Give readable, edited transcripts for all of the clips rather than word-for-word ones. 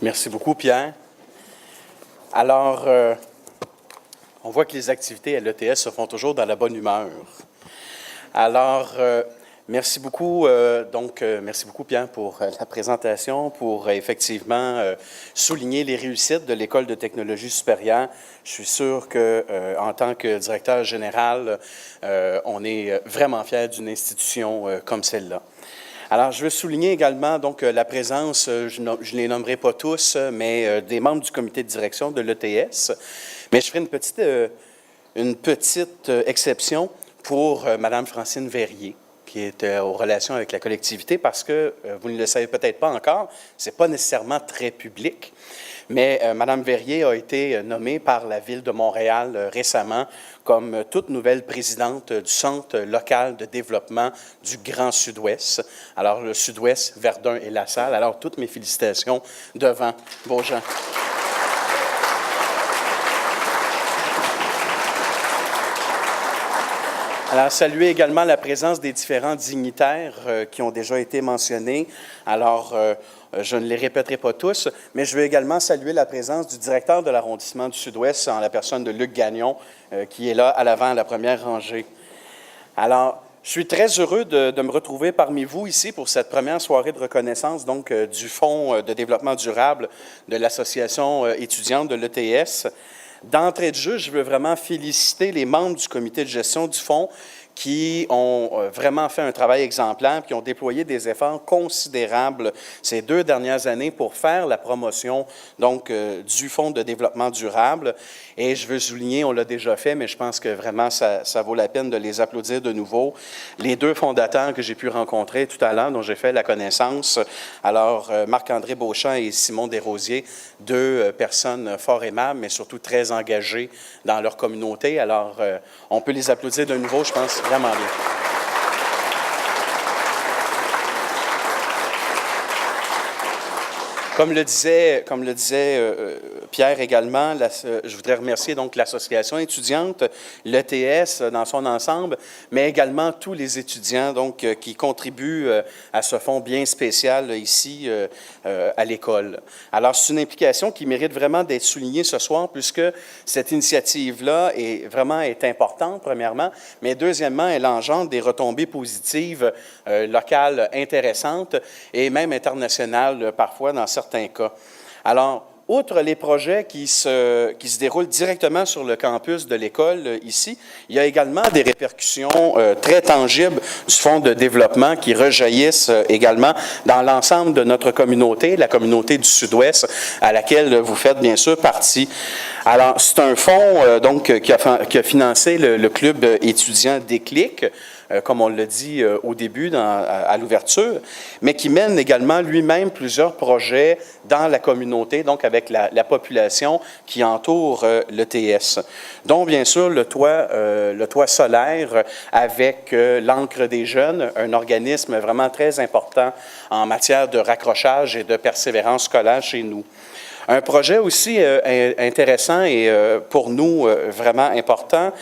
Merci beaucoup, Pierre. Alors, on voit que les activités à l'ETS se font toujours dans la bonne humeur. Alors, merci beaucoup, merci beaucoup, Pierre, pour la présentation, pour effectivement souligner les réussites de l'École de technologie supérieure. Je suis sûr que, en tant que directeur général, on est vraiment fiers d'une institution comme celle-là. Alors, je veux souligner également donc la présence, je ne les nommerai pas tous, mais des membres du comité de direction de l'ETS. Mais je ferai une petite exception pour Mme Francine Verrier, qui est aux relations avec la collectivité, parce que, vous ne le savez peut-être pas encore, ce n'est pas nécessairement très public, mais Mme Verrier a été nommée par la Ville de Montréal récemment comme toute nouvelle présidente du Centre local de développement du Grand Sud-Ouest. Alors, le Sud-Ouest, Verdun et La Salle. Alors, toutes mes félicitations devant vos gens. Alors, saluer également la présence des différents dignitaires qui ont déjà été mentionnés. Alors, je ne les répéterai pas tous, mais je veux également saluer la présence du directeur de l'arrondissement du Sud-Ouest, en la personne de Luc Gagnon, qui est là à l'avant, à la première rangée. Alors, je suis très heureux de me retrouver parmi vous ici pour cette première soirée de reconnaissance donc du Fonds de développement durable de l'Association étudiante de l'ETS. D'entrée de jeu, je veux vraiment féliciter les membres du comité de gestion du fonds qui ont vraiment fait un travail exemplaire, qui ont déployé des efforts considérables ces 2 dernières années pour faire la promotion donc du Fonds de développement durable. Et je veux souligner, on l'a déjà fait, mais je pense que vraiment ça vaut la peine de les applaudir de nouveau. Les 2 fondateurs que j'ai pu rencontrer tout à l'heure, dont j'ai fait la connaissance, alors Marc-André Beauchamp et Simon Desrosiers, 2 personnes fort aimables, mais surtout très engagées dans leur communauté. Alors, on peut les applaudir de nouveau, je pense, vraiment bien. Comme le disait Pierre également, je voudrais remercier donc l'association étudiante, l'ETS dans son ensemble, mais également tous les étudiants donc qui contribuent à ce fonds bien spécial ici à l'école. Alors, c'est une implication qui mérite vraiment d'être soulignée ce soir, puisque cette initiative-là est importante, premièrement, mais deuxièmement, elle engendre des retombées positives locales intéressantes et même internationales parfois dans certains cas. Alors, outre les projets qui se déroulent directement sur le campus de l'école ici, il y a également des répercussions très tangibles du Fonds de développement qui rejaillissent également dans l'ensemble de notre communauté, la communauté du Sud-Ouest, à laquelle vous faites bien sûr partie. Alors, c'est un fonds qui a financé le club étudiant Déclic, comme on l'a dit au début à l'ouverture, mais qui mène également lui-même plusieurs projets dans la communauté, donc avec la population qui entoure l'ETS, dont bien sûr le toit solaire avec l'Ancre des jeunes, un organisme vraiment très important en matière de raccrochage et de persévérance scolaire chez nous. Un projet aussi intéressant et pour nous vraiment important,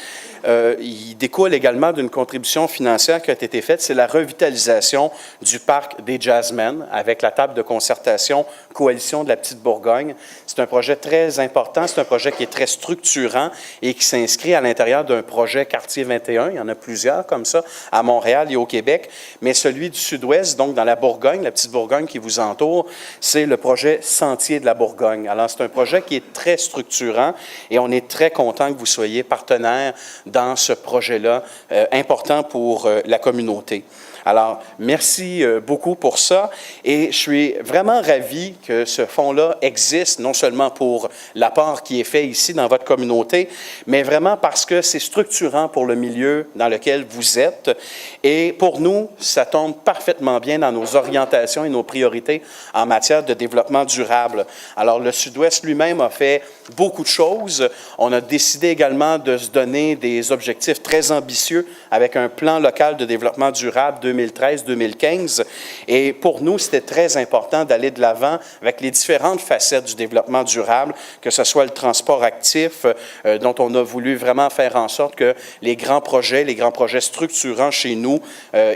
il découle également d'une contribution financière qui a été faite, c'est la revitalisation du parc des Jazzmen avec la table de concertation Coalition de la Petite Bourgogne. C'est un projet très important, c'est un projet qui est très structurant et qui s'inscrit à l'intérieur d'un projet Quartier 21. Il y en a plusieurs comme ça à Montréal et au Québec, mais celui du Sud-Ouest, donc dans la Bourgogne, la Petite Bourgogne qui vous entoure, c'est le projet Sentier de la Bourgogne. Alors, c'est un projet qui est très structurant et on est très content que vous soyez partenaire dans ce projet-là, important pour la communauté. Alors, merci beaucoup pour ça et je suis vraiment ravi que ce fonds-là existe, non seulement pour l'apport qui est fait ici dans votre communauté, mais vraiment parce que c'est structurant pour le milieu dans lequel vous êtes et pour nous, ça tombe parfaitement bien dans nos orientations et nos priorités en matière de développement durable. Alors, le Sud-Ouest lui-même a fait beaucoup de choses. On a décidé également de se donner des objectifs très ambitieux avec un plan local de développement durable 2013-2015. Et pour nous, c'était très important d'aller de l'avant avec les différentes facettes du développement durable, que ce soit le transport actif, dont on a voulu vraiment faire en sorte que les grands projets structurants chez nous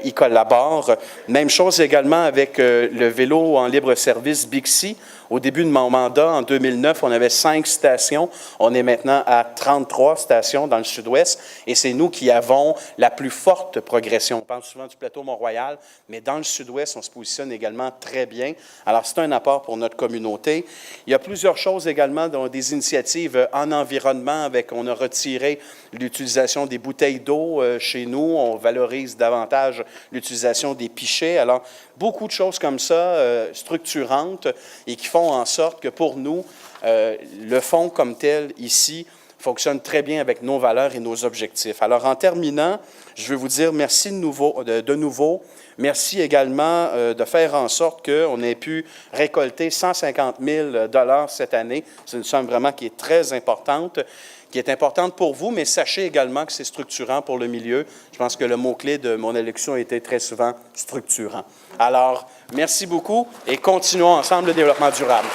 y collaborent. Même chose également avec le vélo en libre service Bixi, Au début de mon mandat, en 2009, on avait 5 stations. On est maintenant à 33 stations dans le sud-ouest et c'est nous qui avons la plus forte progression. On parle souvent du plateau Mont-Royal, mais dans le sud-ouest, on se positionne également très bien. Alors, c'est un apport pour notre communauté. Il y a plusieurs choses également, dont des initiatives en environnement. On a retiré l'utilisation des bouteilles d'eau chez nous. On valorise davantage l'utilisation des pichets. Alors, beaucoup de choses comme ça, structurantes, et qui font en sorte que pour nous, le fonds comme tel, ici, fonctionne très bien avec nos valeurs et nos objectifs. Alors, en terminant, je veux vous dire merci de nouveau. Merci également de faire en sorte qu'on ait pu récolter 150 000 $ cette année. C'est une somme vraiment qui est très importante, qui est importante pour vous, mais sachez également que c'est structurant pour le milieu. Je pense que le mot-clé de mon élection était très souvent structurant. Alors, merci beaucoup et continuons ensemble le développement durable.